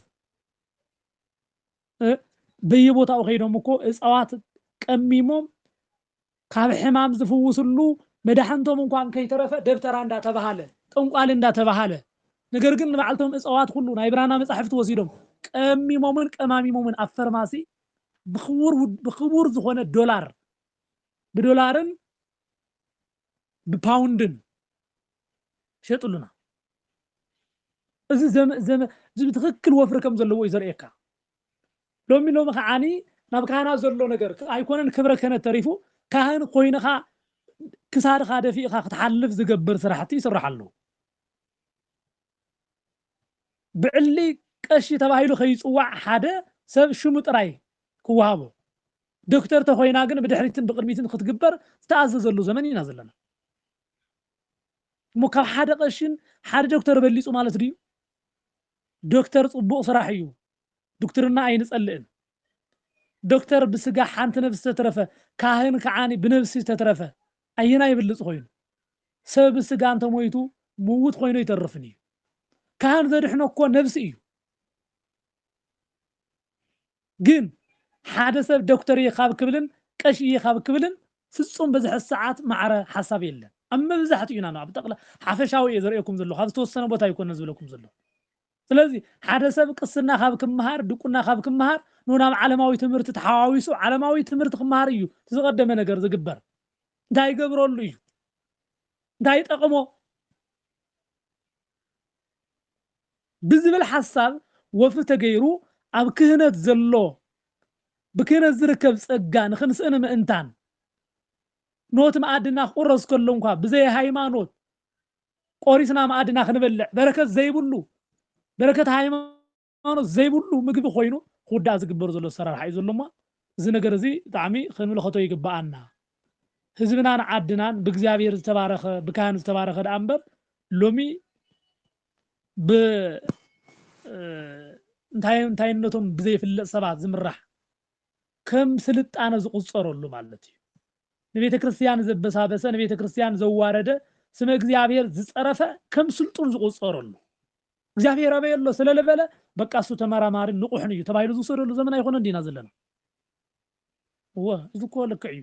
በየቦታው ኸይዶም እኮ እፅዋት ቀሚሞም ካብ ሕማም ዝፍውስሉ መድሓንቶም እንኳን ከይተረፈ ደብተራ እንዳተባሃለ ጠንቋል እንዳተባሃለ ነገር ግን ንባዕልቶም እፅዋት ኩሉ ናይ ብራና መጻሕፍቲ ወሲዶም ቀሚሞምን ቀማሚሞምን ኣብ ፈርማሲ ብክቡር ዝኾነ ዶላር ብዶላርን ብፓውንድን ሸጥሉና እዚ ብትክክል ወፍሪ ከም ዘለዎ እዩ ዘርእየካ ሎሚ ከዓኒ ናብ ካህናት ዘሎ ነገር ኣይኮነን ክብረ ክህነት ተሪፉ ካህን ኮይንኻ ክሳድኻ ደፊእኻ ክትሓልፍ ዝገብር ስራሕቲ ይስራሕ ኣሎ ብዕሊ ቀሺ ተባሂሉ ከይፅዋዕ ሓደ ሰብ ሽሙ ጥራይ ክወሃቦ ዶክተር ተኮይና ግን ብድሕሪትን ብቅድሚትን ክትግበር ዝተኣዘዘሉ ዘመን ኢና ዘለና እሞ ካብ ሓደ ቀሽን ሓደ ዶክተር በሊፁ ማለት ድዩ ዶክተር ፅቡቅ ስራሕ እዩ ዶክተርና ኣይንፀልእን ዶክተር ብስጋ ሓንቲ ነብሲ ተትረፈ ካህን ከዓኒ ብነብሲ ተትረፈ ኣየና ይብልፅ ኮይኑ ሰብ ብስጋ እንተሞይቱ ምውት ኮይኑ ይተርፍን እዩ ካህን ዘድሕኖ እኮ ነብሲ እዩ ግን ሓደ ሰብ ዶክተር ይኻብ ክብልን ቀሺ ይኻብ ክብልን ፍጹም በዝሕ ሰዓት ማዕረ ሓሳብ የለን ኣብ መብዛሕትኡ ኢና ኣብ ጠቕላ ሓፈሻዊ እየ ዘርእየኩም ዘሎ ካብ ዝተወሰነ ቦታ ይኮነ ዝብለኩም ዘሎ ስለዚ ሓደ ሰብ ቅስና ካብ ክመሃር ድቁና ካብ ክመሃር ናብ ዓለማዊ ትምህርቲ ተሓዋዊሱ ዓለማዊ ትምህርቲ ክመሃር እዩ ዝቀደመ ነገር ዝግበር እንታይ ይገብረሉ እዩ እንታይ ጠቕሞ ብዝብል ሓሳብ ወፍሪ ተገይሩ ኣብ ክህነት ዘሎ ብክህነት ዝርከብ ፀጋ ንክንስእን ምእንታን ኖት ማዕድና ክቁረስ ከሎ እንኳ ብዘይ ሃይማኖት ቆሪስና ማዕድና ክንበልዕ በረከት ዘይብሉ በረከት ሃይማኖት ዘይብሉ ምግቢ ኮይኑ ክውዳእ ዝግበር ዘሎ ሰራርሓ እዩ ዘሎ እሞ እዚ ነገር እዚ ብጣዕሚ ክንምልከቶ ይግባአና ህዝብናን ዓድናን ብእግዚአብሔር ዝተባረኸ ብካህን ዝተባረኸ ዳኣ እምበር ሎሚ ብ እንታይነቶም ብዘይፍለጥ ሰባት ዝምራሕ ከም ስልጣነ ዝቁፀረሉ ማለት እዩ ንቤተ ክርስቲያን ዘበሳበሰ ንቤተ ክርስቲያን ዘዋረደ ስመ እግዚአብሔር ዝፀረፈ ከም ስልጡን ዝቁፀረሉ እግዚአብሔር ኣበየሎ ስለለበለ በቃ እሱ ተመራማሪ ንቑሕን እዩ ተባሂሉ ዝውሰደሉ ዘመን ኣይኮነን ዲና ዘለና እዚ እኮ ልክዕ እዩ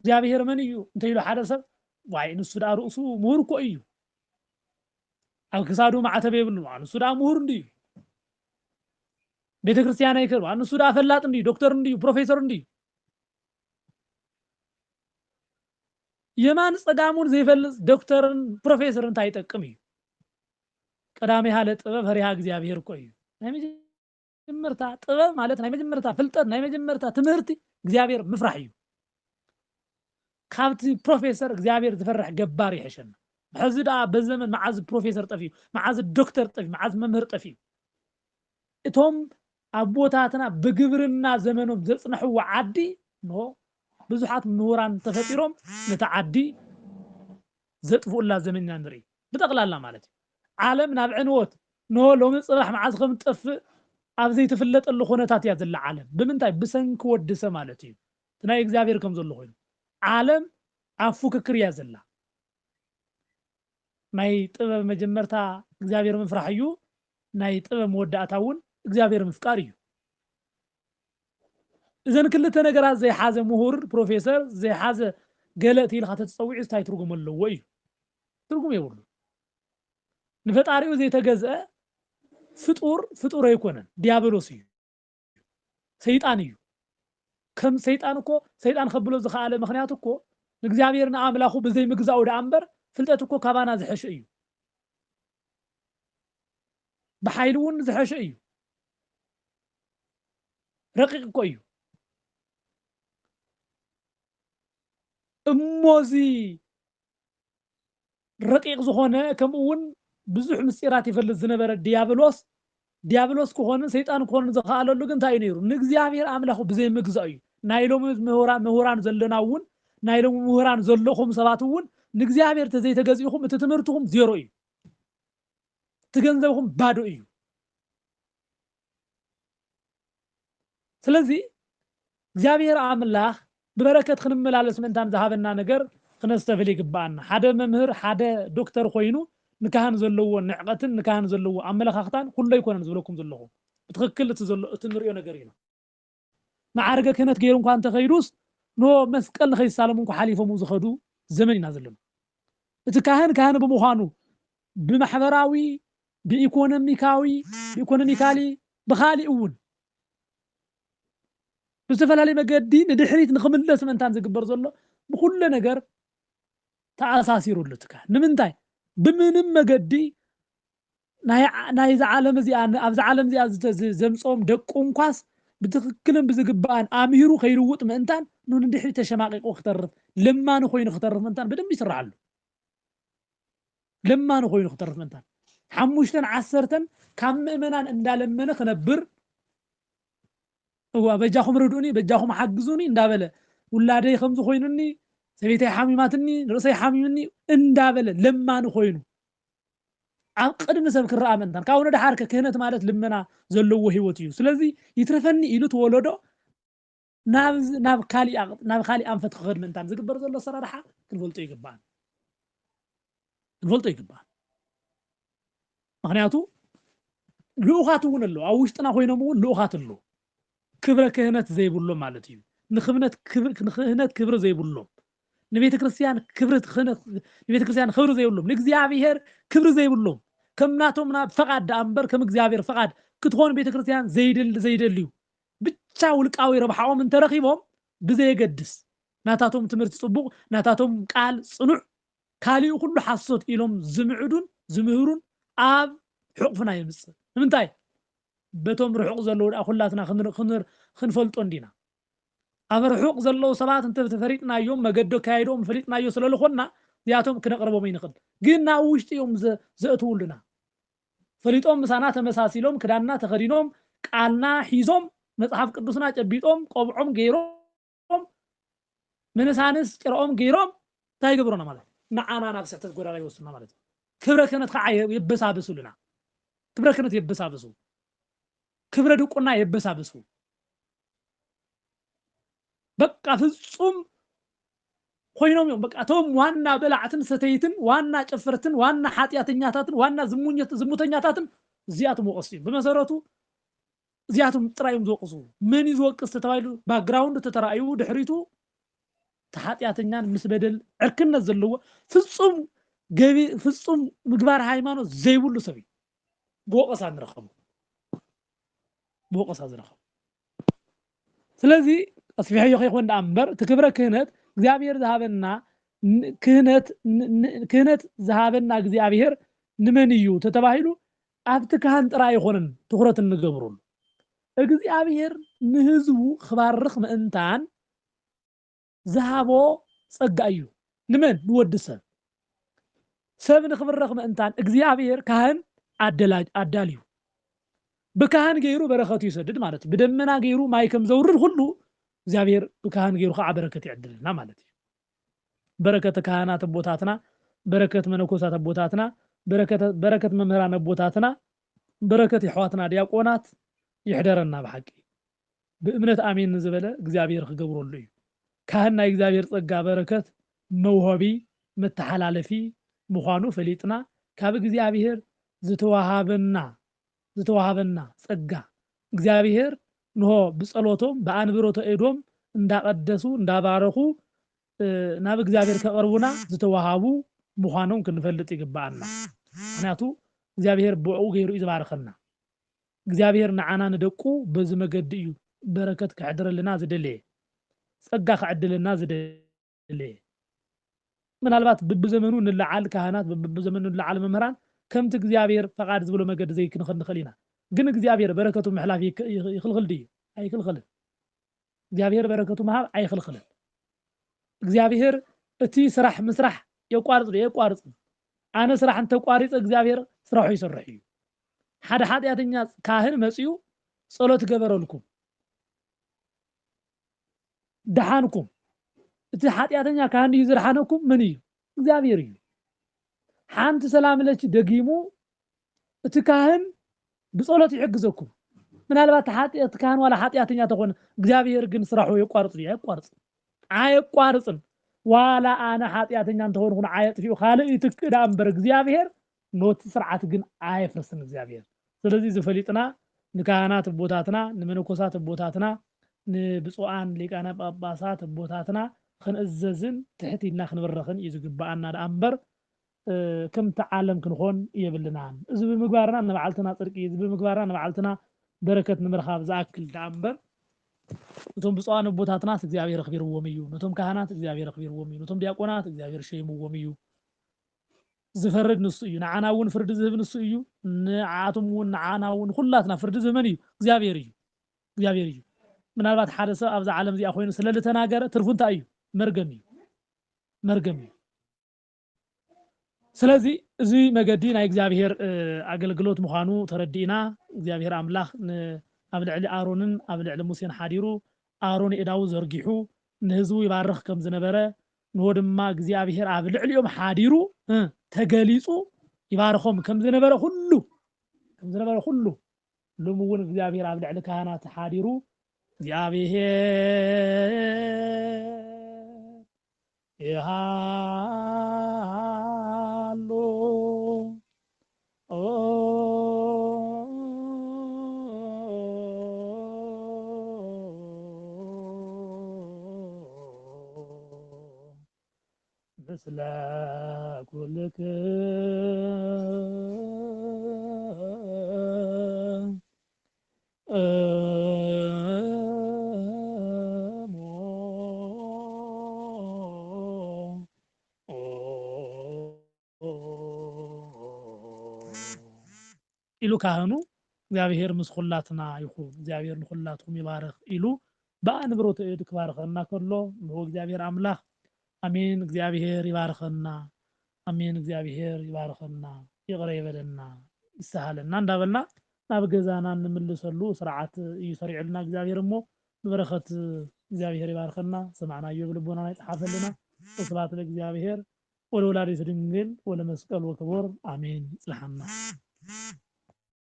እግዚአብሔር መን እዩ እንተኢሉ ሓደ ሰብ ዋይ ንሱ ዳ ርእሱ ምሁር እኮ እዩ ኣብ ክሳዱ ማዕተብ የብሉ ንሱ ዳ ምሁር እንድዩ ቤተክርስቲያን አይከሩ አንሱ ዳ ፈላጥ እንዲ ዶክተር እንዲ ፕሮፌሰር እንዲ የማን ጸጋሙን ዘይፈልጽ ዶክተርን ፕሮፌሰርን ታይጠቅም እዩ ቀዳሚ ሃለ ጥበብ ፈሪሃ እግዚአብሔር እኮ እዩ ናይ መጀመርታ ጥበብ ማለት ናይ መጀመርታ ፍልጠት ናይ መጀመርታ ትምህርቲ እግዚአብሔር ምፍራህ እዩ ካብቲ ፕሮፌሰር እግዚአብሔር ዝፈርሕ ገባር ይሕሸና ሕዚ ዳ በዘመን መዓዝ ፕሮፌሰር ጠፊዩ መዓዝ ዶክተር ጠፊዩ መዓዝ መምህር ጠፊዩ እቶም አቦታትና በግብርና ዘመኖም ዘጽንሕዋ ዓዲ ኖ ብዙሓት ምሁራን ተፈጢሮም ነታ ዓዲ ዘጥፉላ ዘመንና ንርኢ ብጠቅላላ ማለት ዓለም ናብ ዕንወት ኖ ሎሚ ጽባሕ መዓዝ ከም ጠፍእ ኣብ ዘይተፈለጠሉ ኩነታት እያ ዘላ ዓለም ብምንታይ ብሰንኪ ወድሰ ማለት እዩ ናይ እግዚአብሔር ከም ዘሎ ኮይኑ ዓለም ኣብ ፉክክር እያ ዘላ ናይ ጥበብ መጀመርታ እግዚአብሔር ምፍራህ እዩ ናይ ጥበብ መወዳእታ እውን እግዚአብሔር ምፍቃር እዩ እዘን ክልተ ነገራት ዘይሓዘ ምሁር ፕሮፌሰር ዘይሓዘ ገለእቲ ኢልካ ተፀዊዑ እንታይ ትርጉም ኣለዎ እዩ ትርጉም የብሉ ንፈጣሪኡ ዘይተገዝአ ፍጡር ኣይኮነን ዲያብሎስ እዩ ሰይጣን እዩ ከም ሰይጣን እኮ ሰይጣን ከብሎ ዝኻለ ምክንያት እኮ እግዚአብሔርና አምላኹ በዘይ ምግዛኡ ዳ አንበር ፍልጠት እኮ ካባና ዝሐሸ እዩ በኃይሉን ዝሐሸ እዩ ረቂቅ እኮ እዩ እሞዚ ረቂቅ ዝኾነ ከምኡውን ብዙሕ ምስጢራት ይፈልጥ ዝነበረ ዲያብሎስ ክኾነ ሰይጣን ክኾነ ዝኻለሉ ግን እንታይ ነይሩ ንእግዚአብሔር አምላኹ በዘይ ምግዛኡ እዩ ናይሎም ምሁራን ዘለናውን ናይሎም ምሁራን ዘለኹም ሰባትውን ንእግዚአብሔር ተዘይተገዚእኹም እቲ ትምህርትኩም ዜሮ እዩ ትገንዘብኩም ባዶ እዩ ስለዚህ እግዚአብሔር አምላኽ በበረከት ክንመላለስ ምንታን ዝሃበና ነገር ክነስተፍል ይግባአና ሓደ መምህር ሓደ ዶክተር ኮይኑ ንካህን ዘለዎ ንዕቀትን ንካህን ዘለዎ አመለኻኽታን ኩሉ ይኮነን ዝብለኩም ዘለኹ ብትክክል እቲ ንሪኦ ነገር ኢና ማዕረገ ክህነት ገይሩ እንኳን ተኸይዱስ ኖ መስቀል ንኸይሳለሙ እንኳ ሓሊፎም ዝኸዱ ዘመን ኢና ዘለና እቲ ካህን ብምዃኑ ብማሕበራዊ ብኢኮኖሚካሊ ብኻሊእ እውን ብዝተፈላለየ መገዲ ንድሕሪት ንኽምለስ ምንታን ዝግበር ዘሎ ብኩሉ ነገር ተኣሳሲሩሉ ትካ ንምንታይ ብምንም መገዲ ናይ ዓለም እዚኣ ኣብዚ ዓለም እዚኣ ዘምጾም ደቁ እንኳስ ብትክክልን ብዝግባአን ኣምሂሩ ከይልውጥ ምእንታን ንድሕሪት ተሸማቂቁ ክተርፍ ለማኑ ኮይኑ ክተርፍ ምእንታን በደንብ ይስራዓሉ ለማኑ ኮይኑ ክተርፍ ምእንታን 5-10 ካብ ምእመናን እንዳለመነ ክነብር በጃኹም ርዱኒ በጃኹም ሓግዙኒ እንዳበለ ውላደይ ከምዚ ኮይኑኒ ሰበይተይ ሓሚማትኒ ርእሰይ ሓሚምኒ እንዳበለ ለማኑ ኮይኑ ኣብ ቅድሚ ሰብ ክረአ ምእንታን ካብኡ ንድሓር ክህነት ማለት ልመና ዘለዎ ህይወት እዩ ስለዚ ይትረፈኒ ኢሉ ተወለዶ ናብ ካሊእ ኣንፈት ክኸድ ምእንታን ዝግበር ዘሎ ሰራርሓ ክንፈልጦ ይግባእ ምክንያቱ ልኡኻት እውን ኣሎ ኣብ ውሽጥና ኮይኖም እውን ልኡኻት ኣሎ ክብረ ክህነት ዘይብሎም ማለት እዩ ንክህነት ክብሪ ዘይብሎም ንቤተ ክርስቲያን ክብሪ ዘይብሎም ንእግዚአብሔር ክብሪ ዘይብሎም ከም ናቶም ፈቃድ ዳ እምበር ከም እግዚአብሔር ፈቃድ ክትኾን ቤተ ክርስቲያን ዘይደልዩ ብቻ ውልቃዊ ረብሓኦም እንተረኺቦም ብዘየገድስ ናታቶም ትምህርቲ ጽቡቕ ናታቶም ቃል ጽኑዕ ካሊኡ ኩሉ ሓሶት ኢሎም ዝምህሩን ኣብ ሕቁፍና ይምጽእ ንምንታይ በቶም ርሑቕ ዘለዉ ኩላትና ክንፈልጦ እንዲና ኣብ ርሑቕ ዘለዉ ሰባት እንተፈሪጥናዮም መገዶ ካይዶም ፈሊጥናዮ ስለዝኾንና እዚኣቶም ክነቕርቦም ይንኽእል ግን ናብ ውሽጢ እዮም ዘእትውሉና ፈሊጦም ምሳና ተመሳሲሎም ክዳንና ተኸዲኖም ቃልና ሒዞም መጽሓፍ ቅዱስና ጨቢጦም ቆብዖም ገይሮም ምንሳንስ ጭርኦም ገይሮም እንታይ ይገብሩና ማለት ንዓና ናብ ስሕተት ጎዳና ይወስዱና ማለት ክብረ ክህነት ከዓ የበሳብሱልና ክብረ ክህነት የበሳብሱ ክብረ ድቁና የበሳብሱ በቃ ፍጹም ኮይኖም እዮም በቃ ቶም ዋና በላዕትን ሰተይትን ዋና ጨፈርትን ዋና ሓጢያተኛታትን ዋና ዝሙተኛታትን እዚኣቶም ወቀሱ ብመሰረቱ እዚኣቶም ጥራዮም ዝወቅሱ መን ይዝወቅስ ተባይሉ ባክግራውንድ ተተራእዩ ድሕሪቱ ተሓጢያተኛን ምስ በደል ዕርክነት ዘለዎ ፍጹም ምግባር ሃይማኖት ዘይብሉ ሰብ ብወቀሳ ንረኸቡ بوقص زرخ سلازي أصفيها يخون أمبر تكبر كهنت እግዚአብሔር ذهبنا ክህነት ዝሃበና እግዚአብሔር ንመን እዩ ተተባሂሉ ኣብቲ ካህን ጥራይ ይኾንን ትኹረት እንገብሩን እግዚአብሔር ንህዝቡ ክባርኽ ምእንታን ዝሃቦ ጸጋ እዩ ንመን ንወዲ ሰብ ንኽብረኽ ምእንታን እግዚአብሔር ካህን ኣዳልዩ ብካህን ገይሩ በረኸቱ ይሰድድ ማለት ብደመና ገይሩ ማይ ከም ዘውርድ ሁሉ እግዚአብሔር ብካህን ገይሩ ከዓ በረከት ይዕድልና ማለት እዩ በረከት ካህናት ቦታትና በረከት መነኮሳት ቦታትና በረከት መምህራን ቦታትና በረከት ይሕዋትና ዲያቆናት ይሕደረና በሐቂ በእምነት አሜን ዝበለ እግዚአብሔር ክገብረሉ እዩ ካህን ናይ እግዚአብሔር ጸጋ በረከት መውሃቢ መተሐላለፊ ምዃኑ ፈሊጥና ካብ እግዚአብሔር ዝተዋሃበና ጸጋ እግዚአብሔር ንሆ ብጸሎቶም በአንብሮተ እዶም እንዳቀደሱ እንዳባረኹ ናብ እግዚአብሔር ከቀርቡና ዝተዋሃቡ ምዃኖም ክንፈልጥ ይግባአና ምክንያቱ እግዚአብሔር ብዕኡ ገይሩ ይዝባርኸና እግዚአብሔር ንዓና ንደቁ በዚ መገዲ እዩ በረከት ክዕድረልና ዝደለየ ጸጋ ክዕድለና ዝደለየ ምናልባት በብዘመኑ ንለዓል ካህናት በብዘመኑ ንለዓል መምህራን ከምቲ እግዚአብሔር ፈቃድ ዝብሎ መገዲ ዘይክንኽእል ኢና ግን እግዚአብሔር በረከቱ ምሕላፍ ይኽልኽል ድዩ ኣይክልኽልን እግዚአብሔር በረከቱ መሃብ ኣይክልኽልን እግዚአብሔር እቲ ስራሕ ምስራሕ የቋርጽ ኣነ ስራሕ እንተቋሪጽ እግዚአብሔር ስራሑ ይሰርሕ እዩ ሓደ ሓጢያተኛ ካህን መጽዩ ጸሎት ገበረልኩም ደሓንኩም እቲ ሓጢያተኛ ካህን እዩ ዝረሓነኩም ምን እዩ እግዚአብሔር እዩ ሓንቲ ሰላም ለች ደጊሙ እቲ ካህን ብጸሎት ይሕግዘኩም ምናልባት ሓጢያት ካህን ዋላ ሓጢያተኛ ተኾነ እግዚአብሔር ግን ስራሑ ይቋርጽ ኣይቋርጽን ዋላ ኣነ ሓጢያተኛ እንተኾንኩ ዓየጥፊኡ ካልእ ይትክዳ እምበር እግዚአብሔር ኖቲ ስርዓት ግን ኣይፍርስን እግዚአብሔር ስለዚህ ዝፈሊጥና ንካህናት ቦታትና ንመነኮሳት ቦታትና ንብፁዓን ሊቃነ ጳጳሳት ቦታትና ክንእዘዝን ትሕቲና ክንበረኽን እዩ ዝግባአና ዳ እምበር ከምቲ ዓለም ክንኾን የብልናን እዚ ብምግባርና ንባዓልትና ጽድቂ እዚ ብምግባርና ንባዓልትና በረከት ንምርኻብ ዝኣክል ዳ እምበር ነቶም ብፁዓን ቦታትና እግዚአብሔር ክቢርዎም እዩ ነቶም ካህናት እግዚአብሔር ክቢርዎም እዩ ነቶም ዲያቆናት እግዚአብሔር ሸይምዎም እዩ ዝፈርድ ንሱ እዩ ንዓና እውን ፍርዲ ዝህብ ንሱ እዩ ንዓቶም እውን ንዓና እውን ኩላትና ፍርዲ ዝህበን እዩ እግዚአብሔር እዩ ምናልባት ሓደ ሰብ ኣብዛ ዓለም እዚኣ ኮይኑ ስለልተናገረ ትርፉ እንታይ እዩ መርገም እዩ ስለዚ እዚ መገዲ ናይ እግዚአብሔር አገልግሎት ምዃኑ ተረዲእና እግዚአብሔር አምላኽ ኣብ ልዕሊ ኣሮንን ኣብ ልዕሊ ሙሴን ሓዲሩ ኣሮን ኢዳው ዘርጊሑ ንህዝቡ ይባርኽ ከም ዝነበረ ንሆ ድማ እግዚአብሔር ኣብ ልዕሊኦም ሓዲሩ ተገሊጹ ይባርኾም ከም ዝነበረ ሁሉ ሎሚ እውን እግዚአብሔር ኣብ ልዕሊ ካህናት ሓዲሩ እግዚአብሔር ይሃሎ ምስለ ኢሉ ካህኑ እግዚአብሔር ምስ ኩላትና ይኹን እግዚአብሔር ንኹላትኩም ይባርኽ ኢሉ በአንብሮተ እድ ክባርኸና ከሎ ንሆ እግዚአብሔር አምላኽ አሜን እግዚአብሔር ይባርኸና አሜን እግዚአብሔር ይባርኸና ይቅረ ይበለና ይስሃለና እንዳበልና ናብ ገዛና እንምልሰሉ ስርዓት እዩ ሰሪዕልና እግዚአብሔር እሞ በረኸት እግዚአብሔር ይባርኸና ሰማዕናዮ ብልቦናና ይጽሓፈልና ወስብሐት ለእግዚአብሔር ወለወላዲቱ ድንግል ወለመስቀሉ ክቡር አሜን ይጽልሐና